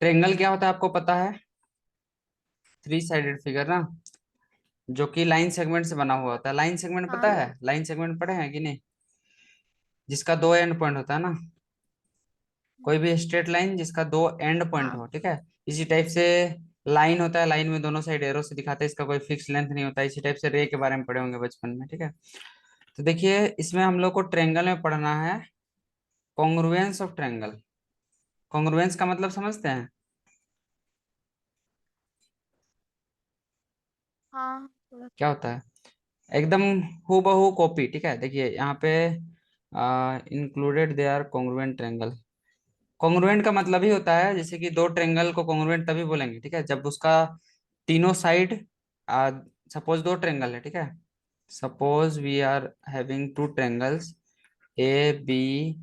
Triangle क्या होता है आपको पता है? थ्री साइडेड फिगर ना, जो कि लाइन सेगमेंट से बना हुआ होता है। लाइन सेगमेंट हाँ पता है? लाइन सेगमेंट पढ़े हैं कि नहीं? जिसका दो एंड पॉइंट होता है ना, कोई भी स्ट्रेट लाइन जिसका दो एंड पॉइंट हाँ हो, ठीक है। इसी टाइप से लाइन होता है, लाइन में दोनों साइड एरो से दिखाते हैं, इसका कोई फिक्स लेंथ नहीं होता। इसी टाइप से रे के बारे में पढ़े होंगे बचपन में, ठीक है। तो देखिए, इसमें हम लोग को ट्रेंगल में पढ़ना है कॉन्ग्रुएंस ऑफ ट्रेंगल। कॉन्ग्रुएंस का मतलब समझते हैं? हाँ थोड़ा क्या थोड़ा। होता है? एकदम हूबहू कॉपी, ठीक है। देखिए यहाँ पे included they are congruent triangle. Congruent का मतलब ही होता है, जैसे कि दो ट्रेंगल को कॉन्ग्रुएंट तभी बोलेंगे, ठीक है, जब उसका तीनों साइड, सपोज दो ट्रेंगल है, ठीक है। Suppose we are having two triangles A B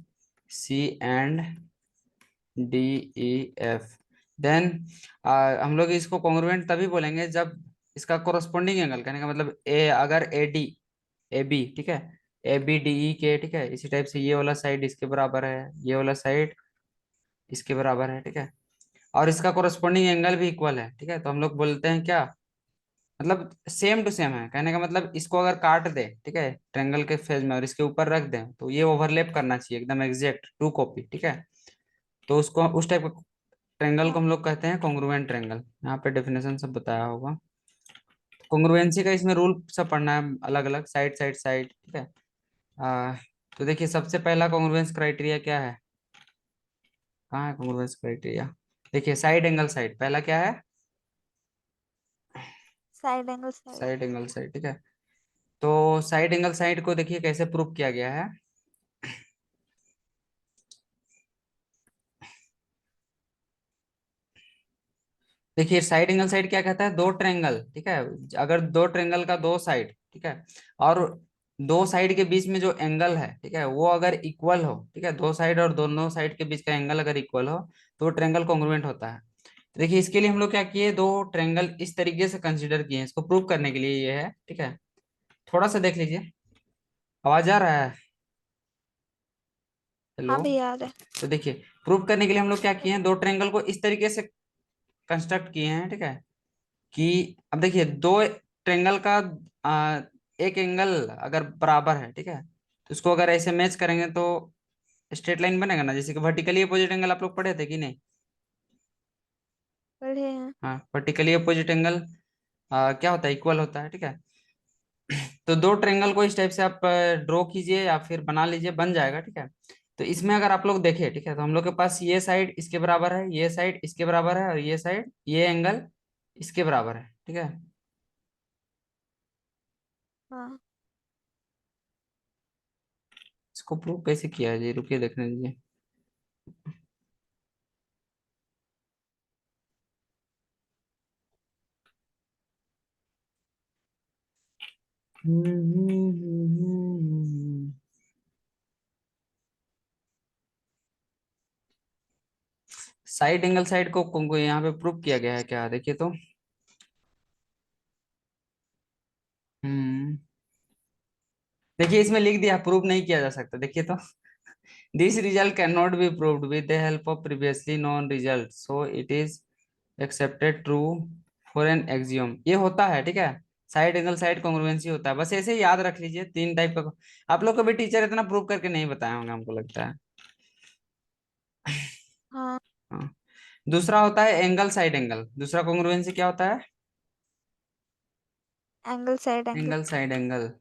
C and D E F. Then हम लोग इसको कॉन्ग्रुएंट तभी बोलेंगे जब इसका कोरस्पोंडिंग एंगल, कहने का मतलब ए, अगर ए डी, ए बी, ठीक है, ए बी डी ई के, ठीक है, इसी टाइप से ये वाला साइड इसके बराबर है, ये वाला साइड इसके बराबर है, ठीक है, और इसका कोरस्पोंडिंग एंगल भी इक्वल है, ठीक है, तो हम लोग बोलते हैं क्या, मतलब सेम टू सेम है। कहने का मतलब इसको अगर काट दे, ठीक है, ट्रेंगल के फेज में, और इसके ऊपर रख दें, तो ये ओवरलैप करना चाहिए एकदम एग्जैक्ट टू कॉपी, ठीक है। तो उसको, उस टाइप का ट्रेंगल को हाँ हम लोग कहते हैं कॉन्ग्रुएंट ट्रेंगल। यहाँ पे डेफिनेशन सब बताया होगा। कॉन्ग्रुएंसी का इसमें रूल सब पढ़ना है अलग अलग, साइड साइड साइड, ठीक है। आ, तो देखिए, सबसे पहला कॉन्ग्रुएंस क्राइटेरिया क्या है? कहाँ है कॉन्ग्रुएंस क्राइटेरिया? देखिए, साइड एंगल साइड पहला क्या है? Side angle side. Side angle side, ठीक है। तो साइड एंगल साइड को देखिए कैसे प्रूव किया गया है। देखिए, साइड एंगल साइड क्या कहता है? दो ट्रेंगल, ठीक है, अगर दो ट्रेंगल का दो साइड, ठीक है, और दो साइड के बीच में जो एंगल है, ठीक है, वो अगर इक्वल हो, ठीक है, दो साइड और दोनों साइड के बीच का एंगल अगर इक्वल हो, तो वो ट्रेंगल कॉन्ग्रुएंट होता है। तो देखिए, इसके लिए हम लोग क्या किए, दो ट्रेंगल इस तरीके से कंसीडर किए हैं, इसको प्रूव करने के लिए ये है, ठीक है। थोड़ा सा देख लीजिए, आवाज आ रहा है? हाँ हेलो। भी याद है। तो देखिए, प्रूव करने के लिए हम लोग क्या किए हैं, दो ट्रेंगल को इस तरीके से कंस्ट्रक्ट किए हैं, ठीक है, कि अब देखिए, दो ट्रेंगल का आ, एक एंगल अगर बराबर है, ठीक है, तो उसको अगर ऐसे मैच करेंगे तो स्ट्रेट लाइन बनेगा ना, जैसे कि वर्टिकली अपोजिट एंगल आप लोग पढ़े थे कि नहीं? पढ़े हैं। हाँ, वर्टिकली अपोजिट एंगल क्या होता है, इक्वल होता है, ठीक है। तो दो ट्रेंगल को इस टाइप से आप ड्रॉ कीजिए या फिर बना लीजिए, बन जाएगा, ठीक है। तो इसमें अगर आप लोग देखें, ठीक है, तो हम लोग के पास ये साइड इसके बराबर है, ये साइड इसके बराबर है, और ये साइड, ये एंगल इसके बराबर है, ठीक है। हाँ इसको प्रूव कैसे किया है जी, रुकिए देखने दीजिए। साइड एंगल साइड को यहाँ पे प्रूव किया गया है क्या, देखिए तो। हम्म देखिए, इसमें लिख दिया प्रूव नहीं किया जा सकता, देखिए तो। This result can not be proved with the help of previously known result, so it is accepted true for an axiom. ये होता है, ठीक है, साइड एंगल साइड कॉन्ग्रुएंसी होता है, बस ऐसे ही याद रख लीजिए, तीन टाइप का। आप लोग को भी टीचर इतना प्रूव करके नहीं बताए होंगे, हमको लगता है। हाँ। हाँ। दूसरा होता है एंगल साइड एंगल। दूसरा कॉन्ग्रुएंसी क्या होता है? Angle side angle. Angle side angle.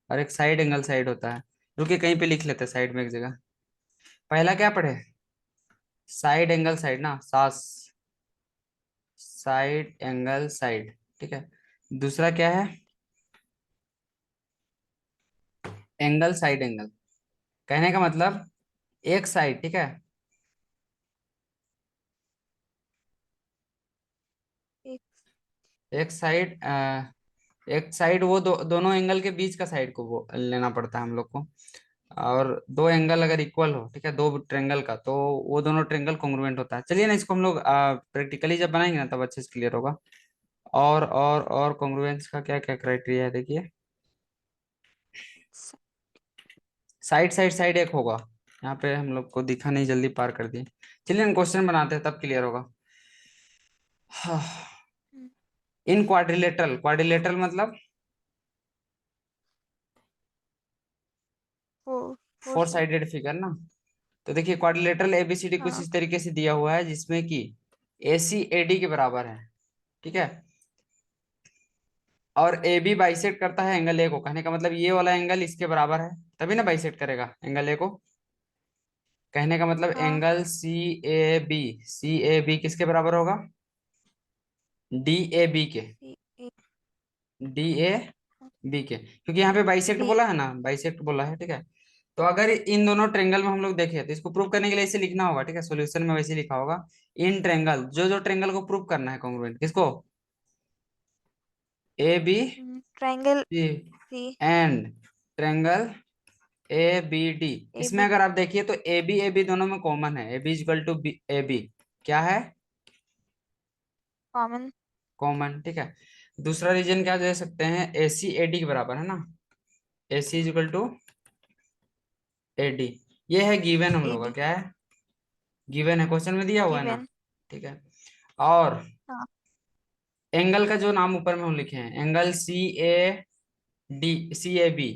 और एक साइड एंगल साइड होता है। रुकिए, कहीं पे लिख लेते हैं साइड में एक जगह। पहला क्या पढ़े? साइड एंगल साइड ना, सास, साइड एंगल साइड, ठीक है। दूसरा क्या है? Angle side angle. कहने का मतलब एक साइड, ठीक है, एक। एक साइड, एक साइड वो दोनों एंगल के बीच का साइड को वो लेना पड़ता है हम लोग को। और दो एंगल अगर इक्वल हो, ठीक है, दो ट्रेंगल का, तो वो दोनों ट्रेंगल कॉन्ग्रुएंट होता है। चलिए ना, इसको हम लोग प्रैक्टिकली जब बनाएंगे ना, तब अच्छे से क्लियर होगा। और कॉन्ग्रुएंस का क्या क्या क्राइटेरिया है, देखिए। स- साइड साइड साइड एक होगा, यहाँ पे हम लोग को दिखा नहीं, जल्दी पार कर दिए। चलिए हम क्वेश्चन बनाते हैं, तब क्लियर होगा। हम्म, इन क्वाड्रिलेटरल, क्वाड्रिलेटरल मतलब four four four side. Sided figure ना। तो देखिए क्वाड्रिलेटरल एबीसीडी कुछ हाँ इस तरीके से दिया हुआ है, जिसमें कि एसी एडी के बराबर है, ठीक है। और ए बी बाइसेक्ट करता है एंगल ए को, कहने का मतलब ये वाला एंगल इसके बराबर है, तभी ना बाइसेक्ट करेगा एंगल ए को। कहने का मतलब हाँ। एंगल सी ए बी किसके बराबर होगा? डी ए बी के। सी ए डी ए बी के, क्योंकि यहाँ पे बाइसेक्ट बी। बोला है ना, बाइसेक्ट बोला है, ठीक है। तो अगर इन दोनों ट्रेंगल में हम लोग देखें, तो इसको प्रूव करने के लिए इसे लिखना होगा, ठीक है। सॉल्यूशन में वैसे लिखा होगा, इन ट्रेंगल, जो जो ट्रेंगल को प्रूव करना है कॉन्ग्रुएंट, किसको? A B triangle C C and triangle A B D. A इसमें बी अगर आप देखिए तो ए बी दोनों में कॉमन है, A B equal to A B, क्या है? कॉमन। कॉमन, ठीक है। दूसरा रीजन क्या दे सकते हैं? ए सी ए डी के बराबर है ना, ए सी इक्वल टू ए डी। ये है गिवन हम ए लोग का, बी क्या है? गिवन है, क्वेश्चन में दिया हुआ है ना, गिवन। ठीक है। और हाँ एंगल का जो नाम ऊपर में हम लिखे हैं, angle C A D, C A B,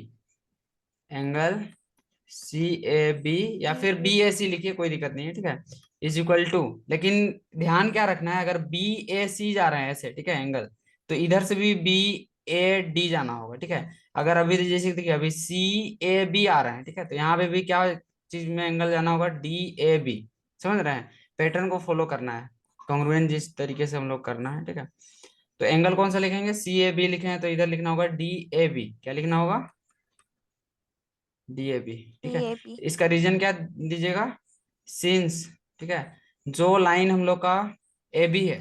angle C A B या सी फिर ए बी ए सी लिखिए, कोई दिक्कत नहीं है, ठीक है। इज इक्वल टू, लेकिन ध्यान क्या रखना है, अगर बी ए सी जा रहे हैं ऐसे, ठीक है, एंगल, तो इधर से भी बी ए डी जाना होगा, ठीक है। अगर अभी जैसे देखिए अभी सी ए बी आ रहे हैं, ठीक है, तो यहाँ पे भी क्या चीज में एंगल जाना होगा? D A B. समझ रहे हैं? पैटर्न को फॉलो करना है, कॉन्ग्रुएंट जिस तरीके से हम लोग करना है, ठीक है। तो एंगल कौन सा लिखेंगे? सी ए बी लिखे हैं, तो इधर लिखना होगा डी ए बी। क्या लिखना होगा? डीएबी, ठीक सी है। A B. इसका रीजन क्या दीजिएगा? सिंस, ठीक है, जो लाइन हम लोग का ए बी है,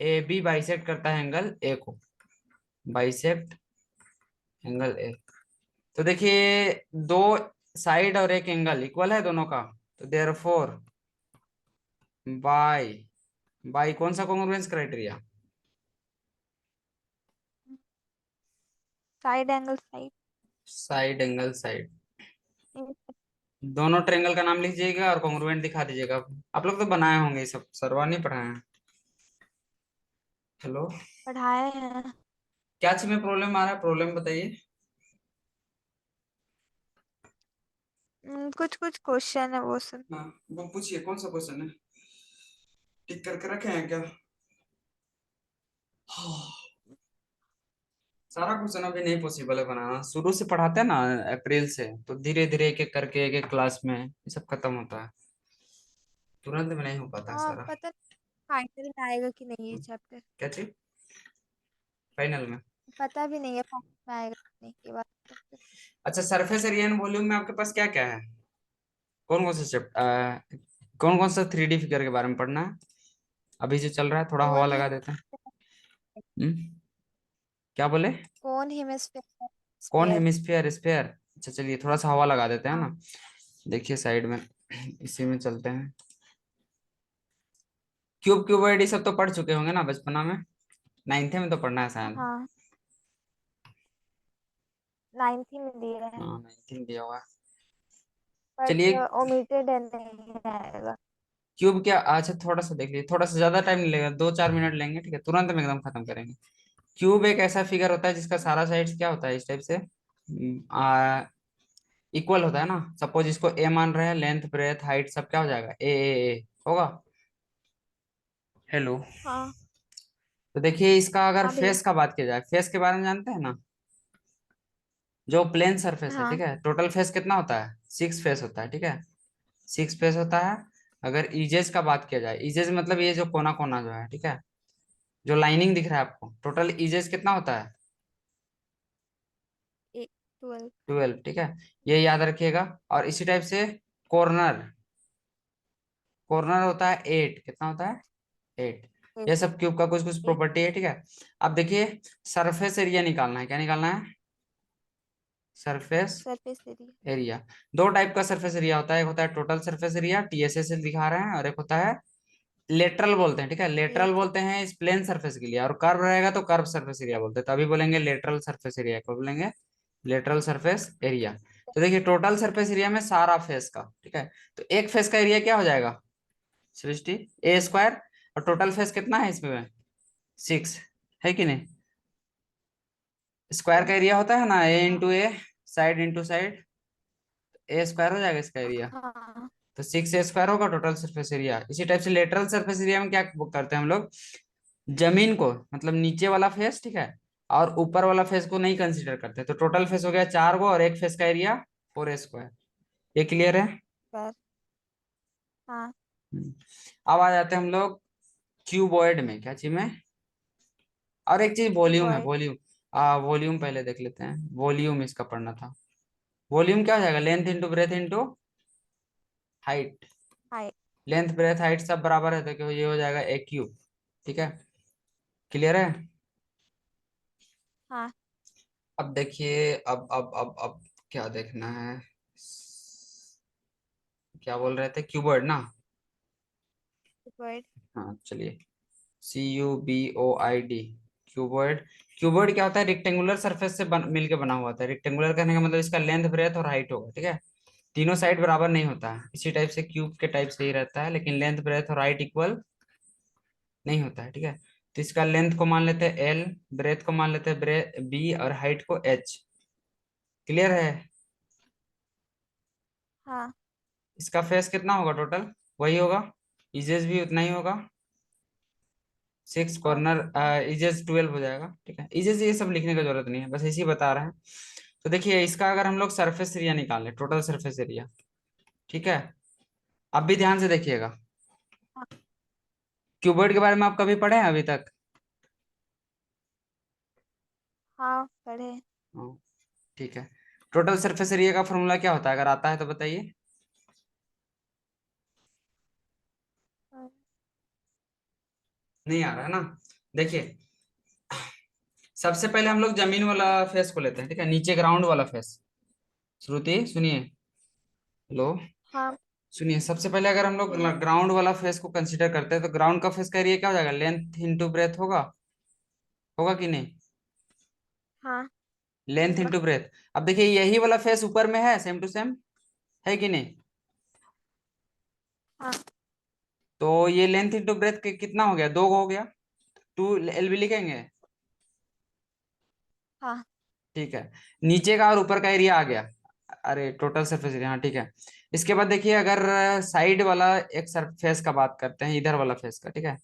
ए बी बाइसेक्ट करता है एंगल ए को, बाइसेक्ट एंगल ए। तो देखिए दो साइड और एक एंगल इक्वल है दोनों का, तो देयरफॉर बाय, बाय कौन सा congruence criteria? Side angle side. Side angle side. दोनों ट्रेंगल का नाम लीजिएगा और कॉन्ग्रुएंट दिखा दीजिएगा। आप लोग तो बनाए होंगे ये सब, सरवा नहीं पढ़ाए हैं। हेलो, पढ़ाए हैं। क्या चीज में प्रॉब्लम आ रहा है? प्रॉब्लम बताइए। कुछ कुछ क्वेश्चन है वो सब। हाँ, वो पूछिए कौन सा क्वेश्चन है, टिक करके रखे हैं क्या? हाँ, सारा क्वेश्चन अभी नहीं पॉसिबल है बनाना, शुरू से पढ़ाते हैं ना अप्रैल से, तो धीरे धीरे एक एक करके एक एक क्लास में ये सब खत्म होता है, तुरंत में नहीं हो पाता है हाँ सारा। पता नहीं फाइनल में आएगा कि नहीं ये चैप्टर। क्या चीज? फाइनल में? पता भी नहीं है फाइनल में आएगा कि नहीं ये बात तो फिर। अच्छा, सरफेस एरिया एंड वॉल्यूम में आपके पास क्या क्या है? कौन कौन सा चैप्टर, कौन कौन सा थ्री डी फिगर के बारे में पढ़ना है? अभी जो चल रहा है, थोड़ा हवा कौन लगा देते हैं। क्या बोले? कौन हेमिस्फेयर कौन स्फीयर। Hemisphere, sphere? अच्छा चलिए थोड़ा सा हवा लगा देते हैं हाँ ना। देखिए साइड में, इसी में चलते हैं। क्यूब क्यूबॉइड ये सब तो पढ़ चुके होंगे ना बचपना में, नाइन्थ में तो पढ़ना है शायद। हाँ। नाइन्थ ही में दिए हैं। हाँ, नाइन्थ में दिया हुआ है। चलिए, बट ओमिटेड है नहीं आएगा। क्यूब क्या, अच्छा थोड़ा सा देख लीजिए, थोड़ा सा ज्यादा टाइम नहीं लगेगा, 2-4 मिनट लेंगे, ठीक है, तुरंत में एकदम खत्म करेंगे। क्यूब एक ऐसा फिगर होता है जिसका सारा साइड्स क्या होता है, इस टाइप से इक्वल होता है ना। सपोज इसको ए मान रहे हैं, लेंथ ब्रेथ हाइट सब क्या हो जाएगा? ए होगा। हेलो, हाँ तो देखिए इसका अगर हाँ भैया। फेस का बात किया जाए, फेस के बारे में जानते हैं ना, जो प्लेन सरफेस है, ठीक हाँ है, टोटल फेस कितना होता है? 6 फेस होता है, ठीक है, 6 फेस होता है। अगर ईजेस का बात किया जाए, ईजेस मतलब ये जो कोना कोना जो है, ठीक है, जो लाइनिंग दिख रहा है आपको, टोटल ईजेस कितना होता है? 12। 12, ठीक है, ये याद रखिएगा। और इसी टाइप से कॉर्नर, कॉर्नर होता है 8, कितना होता है? 8। ये सब क्यूब का कुछ कुछ 8। प्रॉपर्टी है, ठीक है। अब देखिए सरफेस एरिया निकालना है, क्या निकालना है? Surface surface area. एरिया। दो टाइप का सरफेस एरिया होता है, एक होता है टोटल सरफेस एरिया, टीएसए से दिखा रहे हैं, और एक होता है लेटरल बोलते हैं, ठीक है, लेटरल यस। बोलते हैं इस प्लेन सरफेस के लिए, और कर्व रहेगा तो कर्व सरफेस एरिया बोलते हैं, तभी बोलेंगे लेटरल सरफेस एरिया, को बोलेंगे लेटरल सरफेस एरिया। तो देखिए टोटल सरफेस एरिया में सारा फेस का, ठीक है, तो एक फेस का एरिया क्या हो जाएगा, सृष्टि, ए स्क्वायर, और टोटल फेस कितना है इसमें, 6, है कि नहीं। स्क्वायर का एरिया होता है ना, ए इंटू ए, साइड इंटू साइड, ए स्क्वायर हो जाएगा इसका एरिया। हाँ। तो 6 a स्क्वायर होगा टोटल सरफेस एरिया। इसी टाइप से लेटरल सरफेस एरिया में क्या करते हैं हम लोग, जमीन को मतलब नीचे वाला फेस, ठीक है, और ऊपर वाला फेस को नहीं कंसीडर करते, तो टोटल फेस हो गया 4 गो और एक फेस का एरिया 4 a स्क्वायर। ये क्लियर है। पर हाँ। हम्म। अब आ जाते हैं हम लोग क्यूबॉइड में, क्या चीज में, और एक चीज वॉल्यूम है, क्यूबॉइड। वॉल्यूम। वॉल्यूम पहले देख लेते हैं, वॉल्यूम इसका पढ़ना था। वॉल्यूम क्या हो जाएगा, length into breadth into height. Height. Length breadth height सब बराबर है, तो क्या ये हो जाएगा ए क्यूब, ठीक है, क्लियर है। हाँ। अब देखिए, अब क्या देखना है, क्या बोल रहे थे, क्यूबॉइड ना। क्यूबॉइड। हाँ चलिए, CUBOID, क्यूबॉइड। क्यूबॉइड क्या होता है, रेक्टेंगुलर सरफेस से मिलके बना हुआ होता है। रेक्टेंगुलर करने का मतलब इसका लेंथ ब्रेथ और हाइट होगा, ठीक है, तीनों साइड बराबर नहीं होता है, इसी टाइप से क्यूब के टाइप से ही रहता है, लेकिन लेंथ ब्रेथ और हाइट इक्वल नहीं होता है, ठीक है। तो इसका लेंथ को मान लेते हैं L, ब्रेथ को मान लेते हैं B, और हाइट को H, क्लियर है। हाँ। इसका फेस कितना होगा टोटल, वही होगा, इजेस भी उतना ही होगा, 6 कॉर्नर, इजेस 12 हो जाएगा, ठीक है। इजेस ये सब लिखने की जरूरत नहीं है, बस इसी बता रहे हैं। तो देखिए इसका अगर हम लोग सरफेस एरिया निकाल लें, टोटल सरफेस एरिया, ठीक है, अब भी ध्यान से देखिएगा। हाँ। क्यूबॉइड के बारे में आप कभी पढ़े हैं अभी तक। हाँ पढ़े। हाँ, ठीक है। टोटल सरफेस एरिया का फॉर्मूला क्या होता है, अगर आता है तो बताइए। नहीं आ रहा है ना, देखिए सबसे पहले हम लोग जमीन वाला फेस को लेते हैं, ठीक है, नीचे ग्राउंड वाला फेस। श्रुति सुनिए, हेलो, हाँ। सुनिए, सबसे पहले अगर हम लोग ग्राउंड वाला फेस को कंसीडर करते हैं, तो ग्राउंड का फेस का एरिया क्या हो जाएगा, लेंथ इंटू ब्रेथ होगा, होगा कि नहीं, हाँ। लेंथ होगा। Into breadth. अब देखिए यही वाला फेस ऊपर में है, सेम टू सेम, है कि नहीं। हाँ। तो ये लेंथ इंटू ब्रेथ कितना हो गया, 2 हो गया, 2 LB लिखेंगे, हाँ। ठीक है। नीचे का और ऊपर का एरिया आ गया, अरे टोटल सरफेस एरिया, हाँ ठीक है। इसके बाद देखिए अगर साइड वाला एक सरफेस का बात करते हैं, इधर वाला फेस का, ठीक है,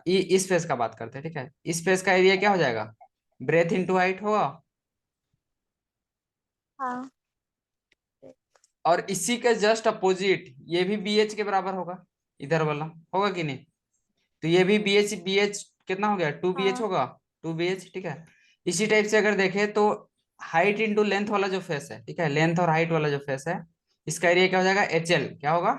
इस फेस का बात करते हैं, ठीक है, इस फेस का एरिया क्या हो जाएगा, ब्रेथ इंटू हाइट होगा, हाँ। और इसी के जस्ट अपोजिट ये भी BH के बराबर होगा, इधर वाला, होगा कि नहीं। तो ये भी BH, BH कितना हो गया, 2BH हाँ। होगा, 2BH, ठीक है। इसी टाइप से अगर देखें तो हाइट इंटू लेंथ वाला जो फेस है, ठीक है, लेंथ और हाइट वाला जो फेस है, इसका एरिया क्या हो जाएगा, HL, क्या होगा,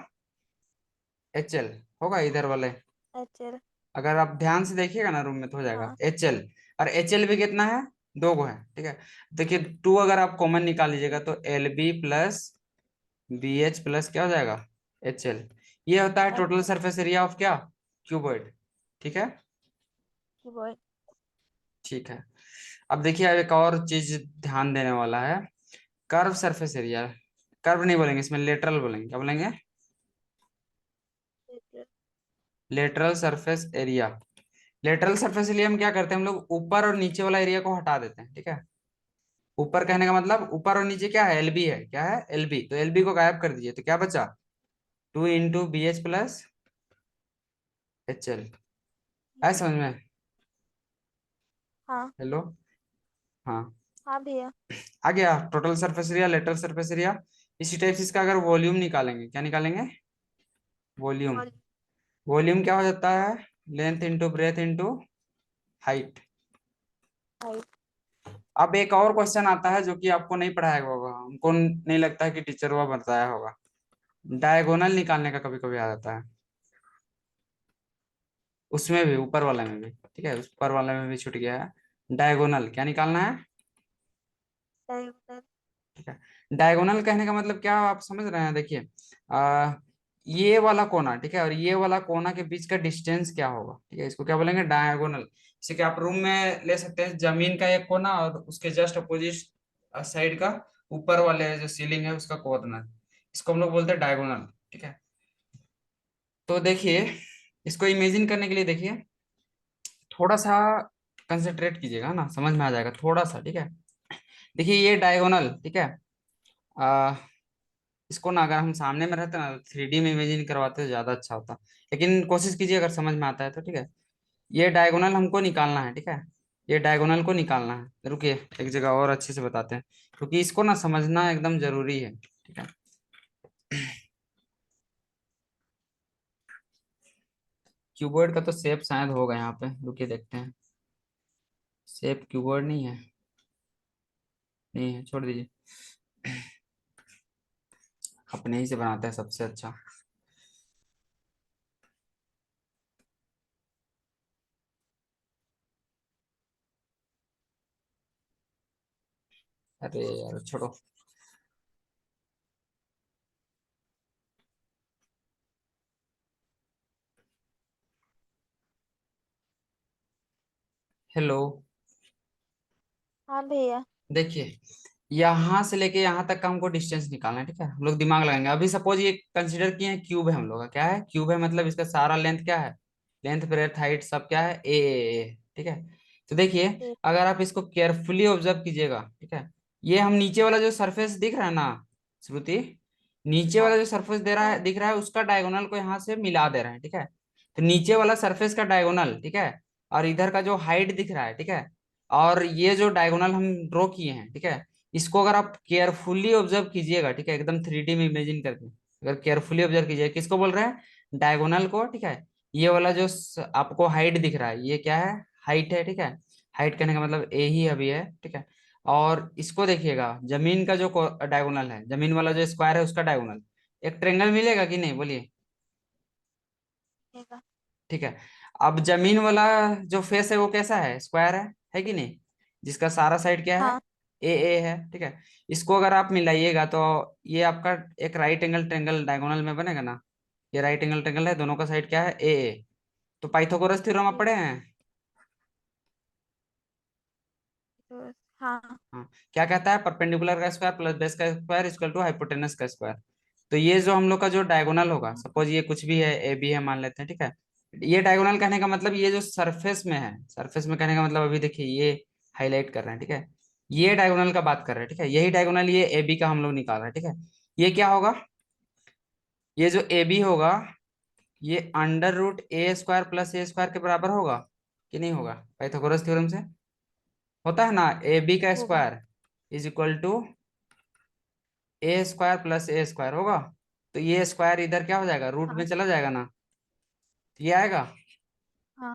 HL होगा इधर वाले। एचएल। अगर आप ध्यान से देखिएगा ना रूम में तो हो जाएगा हाँ। HL, और HL भी कितना है, 2 गो है, ठीक है। देखिए 2 अगर आप कॉमन निकाल लीजिएगा तो LB प्लस BH प्लस क्या हो जाएगा, HL। ये होता है total HL. Surface area of क्या, क्यूबॉइड, ठीक है। कीबोर्ड। ठीक है, अब देखिए अब एक और चीज ध्यान देने वाला है, कर्व सरफेस एरिया। कर्व नहीं बोलेंगे इसमें, लेटरल बोलेंगे, क्या बोलेंगे, lateral surface area. Lateral surface area में क्या करते हैं हम लोग, ऊपर और नीचे वाला एरिया को हटा देते हैं, ठीक है। ऊपर कहने का मतलब ऊपर और नीचे क्या है, LB है, क्या है, LB, तो LB को गायब कर दीजिए, तो क्या बचा, 2 इंटू BH प्लस HL। आया समझ में, हाँ। हेलो, हाँ, हाँ भैया। आ गया total surface area, lateral surface area. इसी टाइप से इसका अगर वॉल्यूम निकालेंगे, क्या निकालेंगे, वॉल्यूम। और वॉल्यूम क्या हो जाता है, length into breadth into height. Height. अब एक और क्वेश्चन आता है जो कि आपको नहीं पढ़ाया होगा, हमको नहीं लगता है कि टीचर वह बताया होगा, डायगोनल निकालने का कभी कभी आ जाता है, उसमें भी ऊपर वाले में भी, ठीक है, उस ऊपर वाले में भी छूट गया है। डायगोनल क्या निकालना है, डायगोनल। ठीक है। डायगोनल कहने का मतलब क्या आप समझ रहे हैं, देखिए आ, ये वाला कोना, ठीक है, और ये वाला कोना के बीच का डिस्टेंस क्या होगा, ठीक है, इसको क्या बोलेंगे, डायगोनल। जैसे कि आप रूम में ले सकते हैं जमीन का एक कोना और उसके जस्ट अपोजिट साइड का ऊपर वाले जो सीलिंग है उसका कॉर्नर, इसको हम लोग बोलते हैं डायगोनल। ठीक है, तो देखिए इसको इमेजिन करने के लिए देखिए, थोड़ा सा कंसंट्रेट कीजिएगा ना, समझ में आ जाएगा थोड़ा सा। ठीक है, देखिए ये डायगोनल, ठीक है। आ, इसको ना अगर हम सामने में रहते ना, 3D में इमेजिन करवाते तो ज्यादा अच्छा होता, लेकिन कोशिश कीजिए अगर समझ में आता है तो। ठीक है, ये डायगोनल हमको निकालना है। ठीक है, ये डायगोनल को निकालना है। रुकिए एक जगह और अच्छे से बताते हैं, क्योंकि इसको ना समझना एकदम जरूरी है। ठीक है, क्यूबॉइड का तो शेप शायद होगा यहाँ पे, रुकिए देखते हैं। शेप क्यूबॉइड नहीं है, नहीं है, छोड़ दीजिए, अपने ही से बनाते हैं सबसे अच्छा। अरे यार छोड़ो। हेलो, हाँ भैया। देखिए यहाँ से लेके यहाँ तक का हमको डिस्टेंस निकालना है। ठीक है, हम लोग दिमाग लगाएंगे। अभी सपोज ये कंसिडर किए हैं क्यूब है हम लोग का, क्या है क्यूब है, मतलब इसका सारा लेंथ क्या है, लेंथ ब्रेड्थ हाइट सब क्या है, ए। ठीक है, तो देखिए ए, अगर आप इसको केयरफुली ऑब्जर्व कीजिएगा, ठीक है, ये हम नीचे वाला जो सरफेस दिख रहा है ना श्रुति, नीचे हाँ वाला जो सरफेस दे रहा है, हाँ दिख रहा है, उसका डायगोनल को यहाँ से मिला दे रहे हैं। ठीक है, तो नीचे वाला सरफेस का डायगोनल, ठीक है, और इधर का जो हाइट दिख रहा है, ठीक है, और ये जो डायगोनल हम ड्रॉ किए हैं, ठीक है, इसको अगर आप केयरफुली ऑब्जर्व कीजिएगा, ठीक है, एकदम 3D में इमेजिन करके अगर केयरफुली ऑब्जर्व कीजिएगा, किसको बोल रहे हैं, डायगोनल को। ठीक है, ये वाला जो आपको हाइट दिख रहा है, ये क्या है, हाइट है। ठीक है, हाइट कहने का मतलब ए ही अभी है। ठीक है, और इसको देखिएगा, जमीन का जो डायगोनल है, जमीन वाला जो स्क्वायर है उसका डायगोनल, एक ट्रेंगल मिलेगा कि नहीं बोलिए। ठीक है। ठीक है, अब जमीन वाला जो फेस है वो कैसा है कि नहीं, जिसका सारा साइड क्या है, हाँ ए है। ठीक है, इसको अगर आप मिलाइएगा तो ये आपका एक राइट एंगल ट्रेंगल डायगोनल में बनेगा ना, ये राइट एंगल ट्रेंगल है, दोनों का साइड क्या है, ए। तो पाइथागोरस थ्योरम आप ठीक पढ़े है। हैं। तो हाँ। हाँ, क्या कहता है, परपेंडिकुलर का स्क्वायर प्लस बेस का स्क्वायर इक्वल टू हाइपोटेनस का स्क्वायर। तो ये जो हम लोग का जो डायगोनल होगा, सपोज ये कुछ भी है, ए बी है मान लेते हैं। ठीक है, ये डायगोनल कहने का मतलब ये जो सरफेस में है, सरफेस में कहने का मतलब अभी देखिए ये हाईलाइट कर रहे हैं। ठीक है, ये डायगोनल का बात कर रहे हैं। ठीक है, यही डायगोनल ये ए बी का हम लोग निकाल रहे हैं। ठीक है, ये क्या होगा, ये जो ए बी होगा, ये under root A square plus A square के बराबर होगा कि नहीं होगा, पाइथागोरस थ्योरम से होता है ना, ए बी का होगा। Square is equal to A square plus A square होगा। तो ये स्क्वायर इधर क्या हो जाएगा, रूट हाँ में चला जाएगा ना, तो ये आएगा। हाँ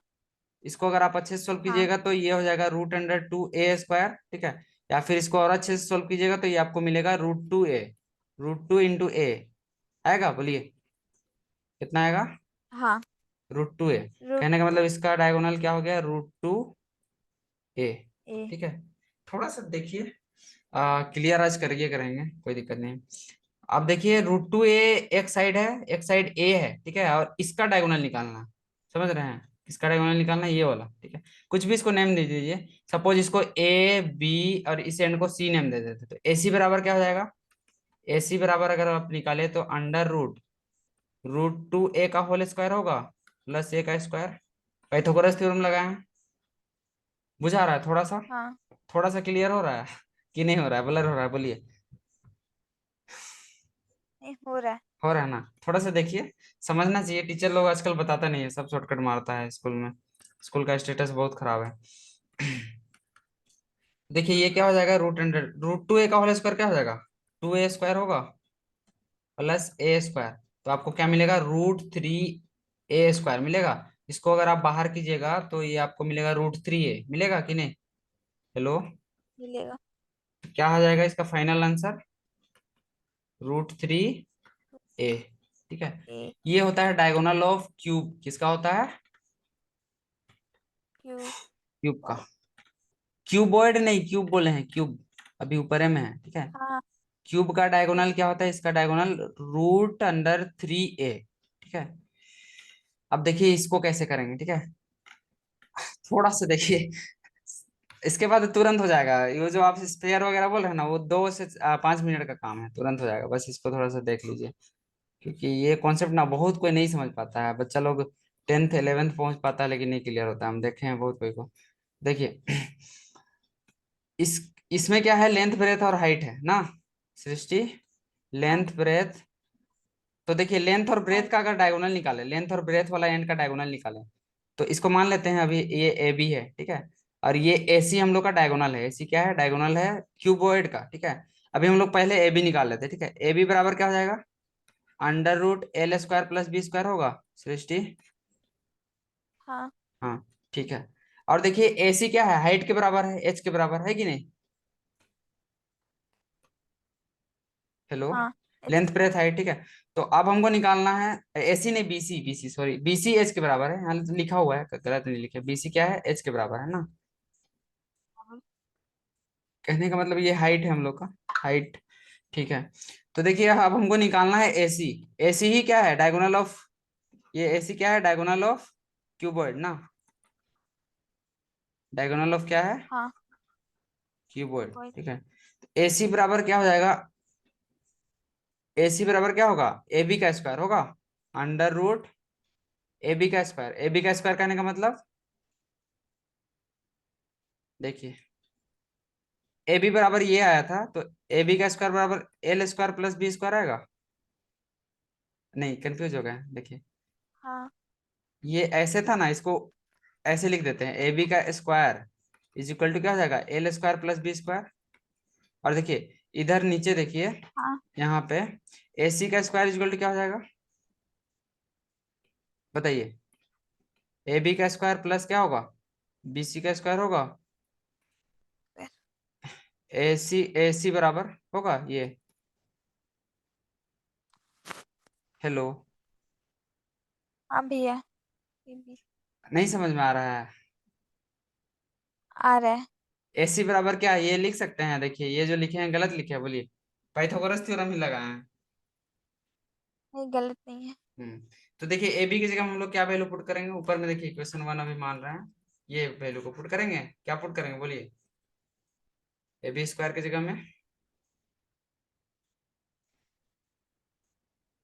इसको अगर आप अच्छे से सोल्व हाँ कीजिएगा तो ये हो जाएगा root under to A square. ठीक है, या फिर इसको और अच्छे से सोल्व कीजिएगा तो ये आपको मिलेगा रूट 2 ए, रूट 2 इंटू ए आएगा, बोलिए कितना आएगा, हाँ। रूट 2 ए। रूट कहने का टू मतलब इसका डायगोनल क्या हो गया, रूट 2 ए। ए। ठीक है, थोड़ा सा देखिए, क्लियर आज करिए, करेंगे कोई दिक्कत नहीं। अब देखिए रूट 2 ए एक साइड है, एक साइड ए है। ठीक है, और इसका डायगोनल निकालना है, समझ रहे हैं, किसका डायगोनल निकालना है, ये वाला। ठीक है, कुछ भी इसको नेम दे दीजिए, सपोज इसको ए बी और इस एंड को सी नेम दे देते, तो ए सी बराबर क्या हो जाएगा, ए सी बराबर अगर आप निकाले तो अंडर रूट रूट 2 ए का होल स्क्वायर होगा प्लस ए का स्क्वायर। पाइथागोरस थ्योरम लगाए, बुझा रहा है थोड़ा सा, हाँ। थोड़ा सा क्लियर हो रहा है कि नहीं हो रहा है, ब्लर हो रहा है, बोलिए। नहीं हो रहा है। हो रहा है ना, थोड़ा सा देखिए, समझना चाहिए, टीचर लोग आजकल बताता नहीं है, सब शॉर्टकट मारता है स्कूल में, स्कूल का स्टेटस बहुत खराब है। देखिए ये क्या हो जाएगा, रूट 2 ए का होल स्क्वायर क्या हो जाएगा, 2 ए स्क्वायर होगा प्लस ए स्क्वायर। तो आपको क्या मिलेगा, रूट 3 ए स्क्वायर मिलेगा। इसको अगर आप बाहर कीजिएगा तो ये आपको मिलेगा रूट 3 ए, मिलेगा कि नहीं, हेलो, मिलेगा। तो क्या हो जाएगा इसका फाइनल आंसर, रूट 3 ए। ठीक है, ए ये होता है डायगोनल ऑफ क्यूब, किसका होता है, क्यू क्यूब का। और क्यूबॉइड नहीं, क्यूब बोले हैं, क्यूब अभी ऊपर में है। ठीक है, हाँ। क्यूब का डायगोनल ठीक क्या है। होता है, इसका डायगोनल रूट अंडर 3 ए। ठीक है, अब देखिए इसको कैसे करेंगे। ठीक है, थोड़ा सा देखिए, इसके बाद तुरंत हो जाएगा। ये जो आप स्पेयर वगैरह बोल रहे हैं ना, वो 2 से 5 मिनट का काम है, तुरंत हो जाएगा। बस इसको थोड़ा सा देख लीजिए, क्योंकि ये कॉन्सेप्ट ना बहुत कोई नहीं समझ पाता है। बच्चा लोग 10th 11th पहुंच पाता है, लेकिन नहीं क्लियर होता है। हम देखे हैं बहुत कोई को। देखिए, इस इसमें क्या है, लेंथ ब्रेथ और हाइट है ना सृष्टि। हाँ। लेंथ ब्रेथ, तो देखिए लेंथ और ब्रेथ हाइट। का अगर डायगोनल निकाले, लेंथ और ब्रेथ वाला एंड का डायगोनल निकाले, तो इसको मान लेते हैं अभी ये ए बी है, ठीक है। और ये ए सी हम लोग का डायगोनल है। ए सी क्या है, डायगोनल है क्यूबॉइड का, ठीक है। अभी हम लोग पहले ए बी निकाल लेते हैं, ठीक है। ए बी बराबर क्या हो जाएगा, √L² + B² होगा सृष्टि। हाँ। हाँ, ठीक है। और देखिए ए सी क्या है, हाइट के बराबर है, एच के बराबर है कि नहीं। हेलो, हाँ। Length H. ब्रेथ हाइट, ठीक है। तो अब हमको निकालना है एसी नहीं, BC, BC sorry, BC H के बराबर है। यहाँ तो लिखा हुआ है, गलत नहीं लिखे, बीसी क्या है, एच के बराबर है ना। कहने का मतलब ये हाइट है हम लोग का, हाइट, ठीक है। तो देखिए अब हमको निकालना है एसी। एसी ही क्या है, डायगोनल ऑफ, ये एसी क्या है, डायगोनल ऑफ क्यूबॉइड ना। डायगोनल ऑफ क्या है, हाँ। Cuboid, cuboid. ठीक है। एसी बराबर क्या हो जाएगा, एसी बराबर क्या होगा, ए बी का स्क्वायर होगा, √AB का स्क्वायर। ए बी का स्क्वायर कहने का मतलब, देखिए ए बी बराबर ये आया था, तो ए बी का स्क्वायर बराबर L² + B² आएगा। नहीं, कंफ्यूज हो गए, देखिए हाँ। ये ऐसे था ना, इसको ऐसे लिख देते हैं, ए बी का स्क्वायर इज इक्वल टू क्या हो जाएगा, L² + B²। और देखिए इधर नीचे देखिए, हाँ। यहाँ पे ए सी का स्क्वायर इज इक्वल टू क्या हो जाएगा, बताइए। ए बी का स्क्वायर प्लस क्या होगा, बी सी का स्क्वायर होगा। फिर। ए सी बराबर होगा ये, हेलो, हाँ भैया। ये भी नहीं समझ में आ रहा है। आ रहा है। एसी बराबर क्या है, ये लिख सकते हैं, देखिए ये जो लिखे हैं गलत लिखे हैं, बोलिए। पाइथागोरस थ्योरम ही लगाए हैं। नहीं, गलत नहीं है। तो देखिए ए बी की जगह हम लोग क्या वैल्यू पुट करेंगे, ऊपर में देखिए इक्वेशन 1 अभी मान रहे हैं, ये वैल्यू को पुट करेंगे। क्या पुट करेंगे बोलिए, AB² की जगह में,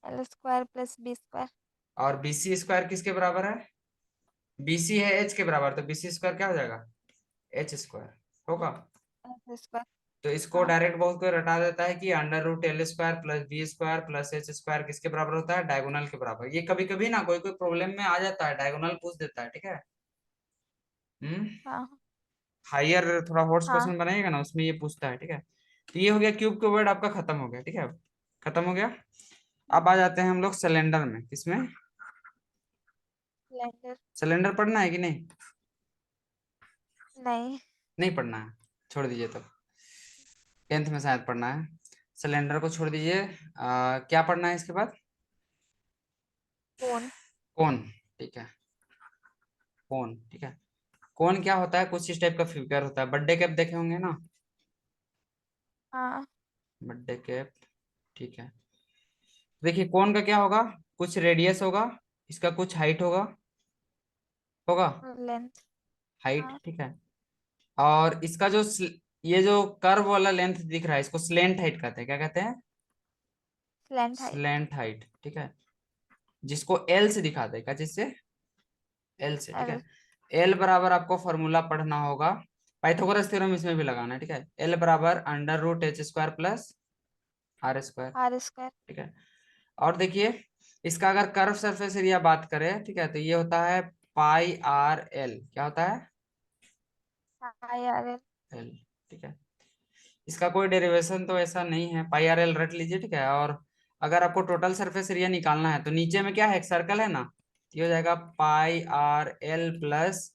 L² + B²। और BC² किसके बराबर है, BC है H के बराबर, तो BC² क्या हो जाएगा, H² होगा। H²। तो इसको हाँ। डायरेक्ट बहुत कोई रटा देता है कि √L² + B² + H² किसके बराबर होता है, डायगोनल के बराबर। ये कभी कभी ना कोई कोई प्रॉब्लम में आ जाता है, डायगोनल पूछ देता है, ठीक है। हम्म, हाँ। हायर थोड़ा हॉट्स हाँ। क्वेश्चन बनाएगा ना, उसमें ये पूछता है, ठीक है। तो ये हो गया क्यूब के वर्ड आपका खत्म हो गया, ठीक है, खत्म हो गया। अब आ जाते हैं हम लोग सिलेंडर में, किसमें, सिलेंडर। सिलेंडर पढ़ना है कि नहीं, नहीं। नहीं पढ़ना है, छोड़ दीजिए तो। 10th में शायद पढ़ना है, सिलेंडर को छोड़ दीजिए। क्या पढ़ना है इसके बाद, कोन। कौन, ठीक है, कौन, ठीक है। कौन क्या होता है, कुछ इस टाइप का फिगर होता है, बर्थडे कैप देखे होंगे ना, हाँ। बर्थडे कैप, ठीक है। देखिए कौन का क्या होगा, कुछ रेडियस होगा, इसका कुछ हाइट होगा, होगा और लेंथ। हाइट, हाँ। ठीक है। और इसका जो ये जो कर्व वाला लेंथ दिख रहा है, इसको स्लेंट हाइट कहते हैं, क्या कहते हैं, स्लैंट हाइट। स्लेंट हाइट, ठीक है। जिसको एल से दिखाते हैं, क्या चीज से, एल से, ठीक है। L। एल बराबर आपको फॉर्मूला पढ़ना होगा, पाइथागोरस थ्योरम इसमें भी लगाना है, ठीक है। एल बराबर √H² + R², R²। ठीक है। और देखिए इसका अगर कर्व सरफेस एरिया बात करें, ठीक है, तो ये होता है πRL, क्या होता है, IRL। एल, ठीक है। इसका कोई डेरिवेशन तो ऐसा नहीं है, πRL रट लीजिए, ठीक है। और अगर आपको टोटल सरफेस एरिया निकालना है, तो नीचे में क्या है, एक सर्कल है ना, तो ये हो जाएगा πRL +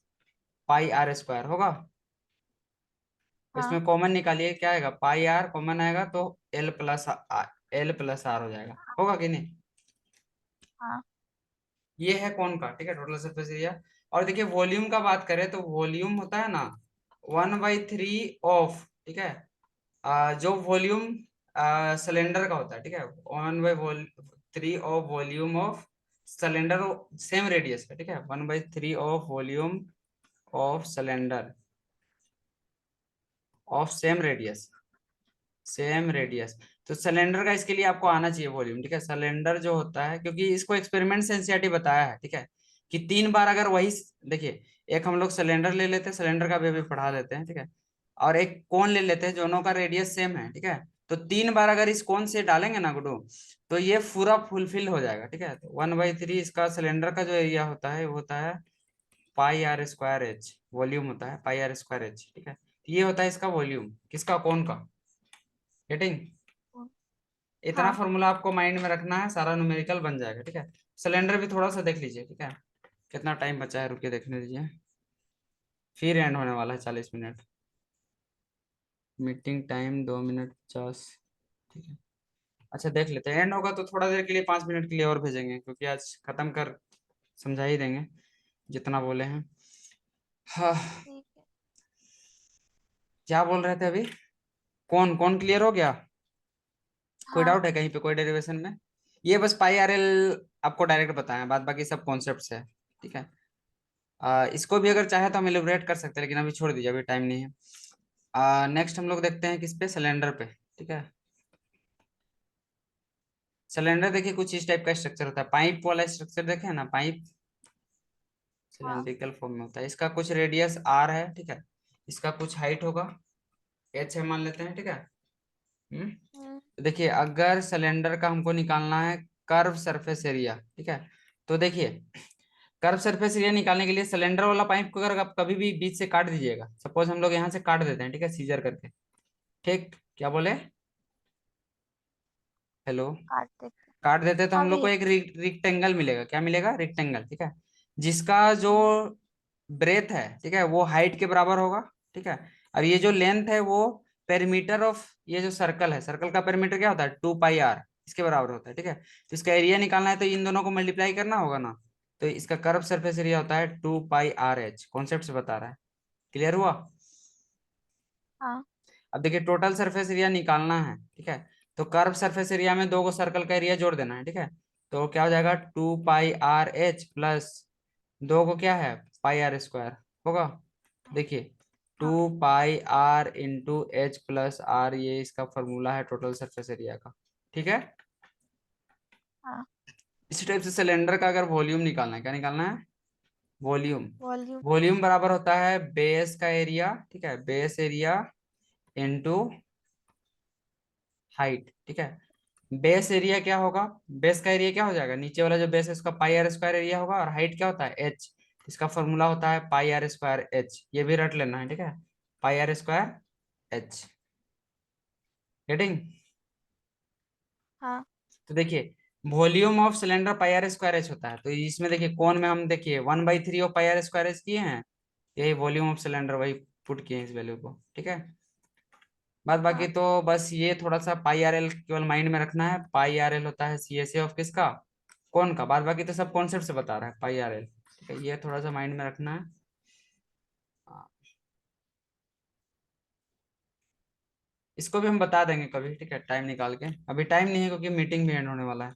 πR² होगा। और हाँ। इसमें कॉमन निकालिए, क्या आएगा, πR कॉमन आएगा, तो L + R हो जाएगा, होगा कि नहीं। हाँ। ये है कौन का, ठीक है, टोटल सरफेस एरिया। और देखिए वॉल्यूम का बात करें, तो वॉल्यूम होता है ना 1/3 ऑफ, ठीक है, जो वॉल्यूम सिलेंडर का होता है, ठीक है, 1/3 of volume of cylinder, same radius है, ठीक है, 1/3 of volume of cylinder of same radius, same radius. तो सिलेंडर का इसके लिए आपको आना चाहिए वॉल्यूम, ठीक है। सिलेंडर जो होता है, क्योंकि इसको एक्सपेरिमेंट से एनसीईआरटी बताया है, ठीक है, कि 3 बार अगर वही, देखिए, एक हम लोग सिलेंडर ले लेते हैं, सिलेंडर का भी अभी पढ़ा देते हैं, ठीक है, और एक कोन ले लेते हैं, दोनों का रेडियस सेम है, ठीक है। तो 3 बार अगर इस कोन से डालेंगे ना गुड्डू, तो ये पूरा फुलफिल हो जाएगा, ठीक है। तो 1/3 इसका सिलेंडर का जो एरिया होता है वो होता है pi R square H, volume होता है पाई आर स्क्वायर एच, ठीक है। तो ये होता है इसका वॉल्यूम, किसका, कोन का। गेटिंग। इतना हाँ। फॉर्मूला आपको माइंड में रखना है, सारा न्यूमेरिकल बन जाएगा, ठीक है। सिलेंडर भी थोड़ा सा देख लीजिए, ठीक है, कितना टाइम बचा है, रुकिए देखने दीजिए, फिर एंड होने वाला है 40 मिनट। मीटिंग टाइम 2 मिनट 50, ठीक है। अच्छा देख लेते हैं, एंड होगा तो थोड़ा देर के लिए 5 मिनट के लिए और भेजेंगे, क्योंकि आज खत्म कर समझा ही देंगे जितना बोले हैं। हाँ, ठीक है। क्या बोल रहे थे अभी, कौन कौन क्लियर हो गया, कोई हाँ। डाउट है कहीं पे, कोई डेरिवेशन में। ये बस पाई आर एल आपको डायरेक्ट बताया, बाद बाकी सब कॉन्सेप्ट्स है, ठीक है। इसको भी अगर चाहे तो हम एलिब्रेट कर सकते हैं, लेकिन अभी छोड़ दीजिए, अभी टाइम नहीं है। नेक्स्ट हम लोग देखते हैं किस पे, सिलेंडर पे, ठीक है। सिलेंडर देखिए कुछ इस टाइप का स्ट्रक्चर होता है, पाइप वाला स्ट्रक्चर देखे ना, पाइप हाँ। सिलेंड्रिकल फॉर्म में होता है, इसका कुछ रेडियस आर है, ठीक है, इसका कुछ हाइट होगा एच है मान लेते हैं, ठीक है। हम्म। हम्म। तो देखिए अगर सिलेंडर का हमको निकालना है कर्व सरफेस एरिया, ठीक है, तो देखिए कर्व सरफेस एरिया निकालने के लिए सिलेंडर वाला पाइप को अगर आप कभी भी बीच से काट दीजिएगा, सपोज हम लोग यहाँ से काट देते हैं, ठीक है, सीजर करके, ठीक, क्या बोले, हेलो, काट देते। काट देते तो हम लोग को अभी। एक रिक्टेंगल मिलेगा, क्या मिलेगा, रेक्टेंगल, ठीक है, जिसका जो हम्म। ब्रेथ है, ठीक है, वो हाइट के बराबर होगा, ठीक है। और ये जो लेंथ है वो पेरीमीटर ऑफ ये जो सर्कल है, सर्कल का पेरीमीटर क्या होता है, 2 पाई आर, इसके बराबर होता है, ठीक है। तो इसका एरिया निकालना है तो इन दोनों को मल्टीप्लाई करना होगा ना, तो इसका कर्व सरफेस एरिया होता है 2 पाई आर एच, कॉन्सेप्ट से बता रहा है, क्लियर हुआ। हाँ। अब देखिए टोटल सरफेस एरिया निकालना है, ठीक है, तो कर्व सरफेस एरिया में दो को सर्कल का एरिया जोड़ देना है, ठीक है। तो क्या हो जाएगा, 2 पाई आर एच प्लस दो को क्या है, पाई आर स्क्वायर होगा। देखिए हाँ। 2 pi R into H plus R, ये इसका फॉर्मूला है टोटल सरफेस एरिया का, ठीक है। हाँ। इसी टाइप से सिलेंडर का अगर वॉल्यूम निकालना है, क्या निकालना है, वॉल्यूम। वॉल्यूम। वॉल्यूम बराबर होता है बेस का एरिया, ठीक है, बेस एरिया इंटू हाइट, ठीक है। बेस एरिया क्या होगा, बेस का एरिया क्या हो जाएगा, नीचे वाला जो बेस है उसका पाई आर स्क्वायर एरिया होगा, और हाइट क्या होता है, एच, इसका फॉर्मूला होता है पाई आर स्क्वायर एच, ये भी रट लेना है, ठीक है, pi R square H, getting. हाँ। तो देखिए volume of cylinder pi R square H होता है, तो इसमें देखिए कौन में हम देखिए 1/3 of pi R square H किए हैं, यही वॉल्यूम ऑफ सिलेंडर, वही पुट किए हैं इस वैल्यू को, ठीक है। बाद बाकी हाँ। तो बस ये थोड़ा सा पाई आर एल केवल माइंड में रखना है, पाई आर एल होता है सी एस ए ऑफ किसका, कौन का, बाद बाकी तो सब कॉन्सेप्ट से बता रहा है पाई आर एल, ठीक है, ये थोड़ा सा माइंड में रखना है। हाँ, इसको भी हम बता देंगे कभी, ठीक है, टाइम निकाल के, अभी टाइम नहीं है क्योंकि मीटिंग भी एंड होने वाला है।